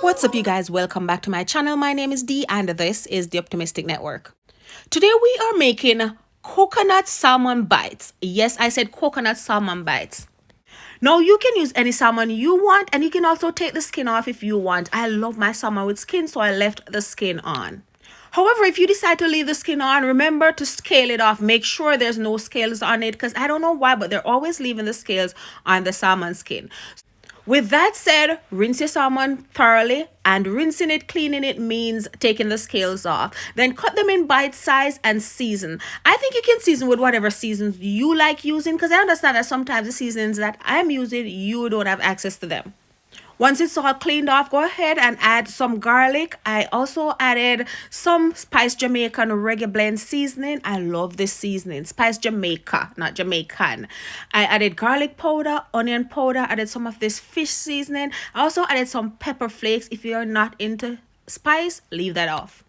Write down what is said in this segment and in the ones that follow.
What's up, you guys? Welcome back to my channel. My name is Dee and this is the Optimistic Network. Today we are making coconut salmon bites. Yes, I said coconut salmon bites. Now you can use any salmon you want, and you can also take the skin off if you want. I love my salmon with skin, so I left the skin on. However, if you decide to leave the skin on, remember to scale it off. Make sure there's no scales on it, because I don't know why, but they're always leaving the scales on the salmon skin. With that said, rinse your salmon thoroughly, and rinsing it, cleaning it means taking the scales off. Then cut them in bite size and season. I think you can season with whatever seasons you like using, because I understand that sometimes the seasons that I'm using, you don't have access to them. Once it's all cleaned off, go ahead and add some garlic. I also added some Spice Jamaican Reggae Blend seasoning. I love this seasoning. Spice Jamaica, not Jamaican. I added garlic powder, onion powder, added some of this fish seasoning. I also added some pepper flakes. If you're not into spice, leave that off.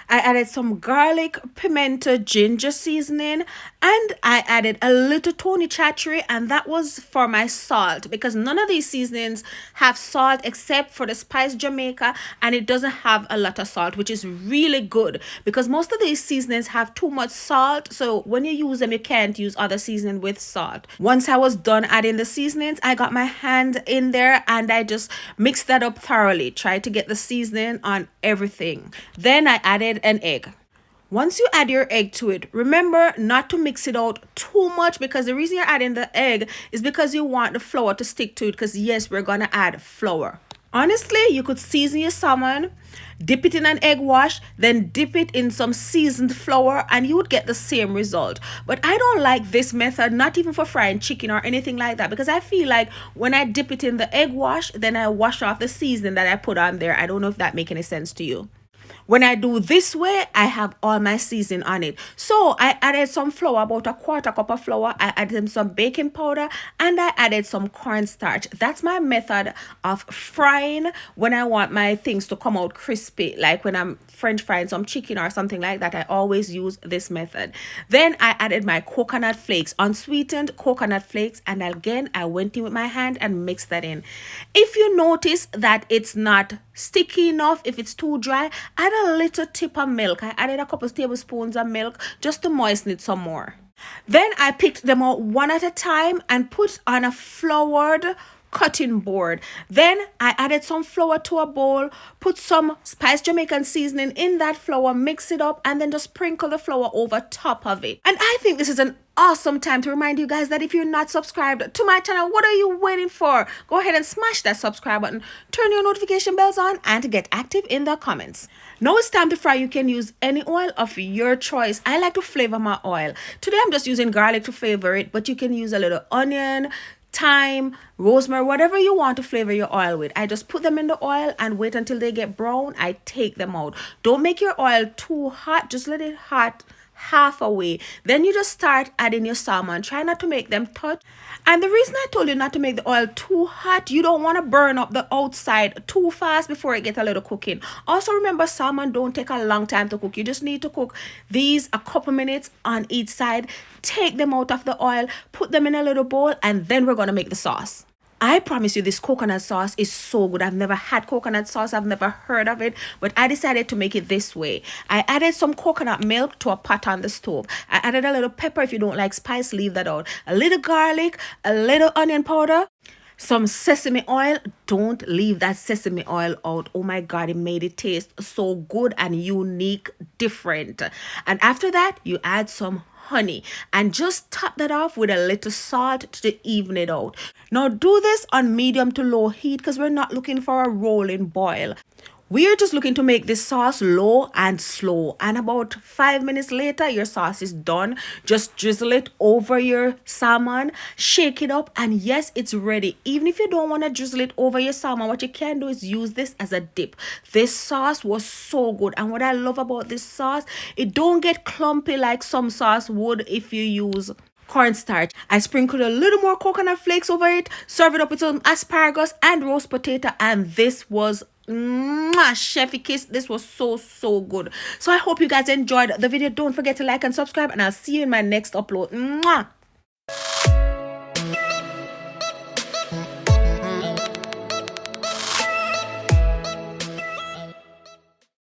I added some garlic, pimento, ginger seasoning, and I added a little Tony Chachery, and that was for my salt, because none of these seasonings have salt except for the Spice Jamaica, and it doesn't have a lot of salt, which is really good, because most of these seasonings have too much salt, so when you use them, you can't use other seasoning with salt. Once I was done adding the seasonings, I got my hand in there and I just mixed that up thoroughly. Tried to get the seasoning on everything. Then I added an egg. Once you add your egg to it, remember not to mix it out too much, because the reason you're adding the egg is because you want the flour to stick to it, because yes, we're gonna add flour. Honestly, you could season your salmon, dip it in an egg wash, then dip it in some seasoned flour, and you would get the same result. But I don't like this method, not even for frying chicken or anything like that, because I feel like when I dip it in the egg wash, then I wash off the seasoning that I put on there. I don't know if that makes any sense to you. When I do this way, I have all my seasoning on it. So I added some flour, about a quarter cup of flour. I added some baking powder, and I added some cornstarch. That's my method of frying when I want my things to come out crispy. Like when I'm French frying some chicken or something like that, I always use this method. Then I added my coconut flakes, unsweetened coconut flakes, and again, I went in with my hand and mixed that in. If you notice that it's not sticky enough, if it's too dry, add a little tip of milk. I added a couple of tablespoons of milk just to moisten it some more. Then I picked them out one at a time and put on a floured cutting board. Then I added some flour to a bowl, put some Spice Jamaican seasoning in that flour, mix it up, and then just sprinkle the flour over top of it. And I think this is an awesome time to remind you guys that if you're not subscribed to my channel, what are you waiting for? Go ahead and smash that subscribe button, turn your notification bells on, and get active in the comments. Now it's time to fry. You can use any oil of your choice. I like to flavor my oil. Today I'm just using garlic to flavor it, but you can use a little onion, thyme, rosemary, whatever you want to flavor your oil with. I just put them in the oil and wait until they get brown. I take them out. Don't make your oil too hot. Just let it hot half away. Then you just start adding your salmon. Try not to make them touch. And the reason I told you not to make the oil too hot, you don't want to burn up the outside too fast before it gets a little cooking. Also remember, salmon don't take a long time to cook. You just need to cook these a couple minutes on each side. Take them out of the oil, put them in a little bowl, and then we're going to make the sauce. I promise you, this coconut sauce is so good. I've never had coconut sauce. I've never heard of it, but I decided to make it this way. I added some coconut milk to a pot on the stove. I added a little pepper. If you don't like spice, leave that out. A little garlic, a little onion powder, some sesame oil. Don't leave that sesame oil out. Oh my God, it made it taste so good and unique, different. And after that, you add some honey and just top that off with a little salt to even it out. Now do this on medium to low heat, because we're not looking for a rolling boil. We're just looking to make this sauce low and slow, and about 5 minutes later your sauce is done. Just drizzle it over your salmon, shake it up, and yes, it's ready. Even if you don't want to drizzle it over your salmon, what you can do is use this as a dip. This sauce was so good, and what I love about this sauce, it don't get clumpy like some sauce would if you use cornstarch. I sprinkled a little more coconut flakes over it, serve it up with some asparagus and roast potato, and this was chefy kiss. This was so good. So I hope you guys enjoyed the video. Don't forget to like and subscribe, and I'll see you in my next upload.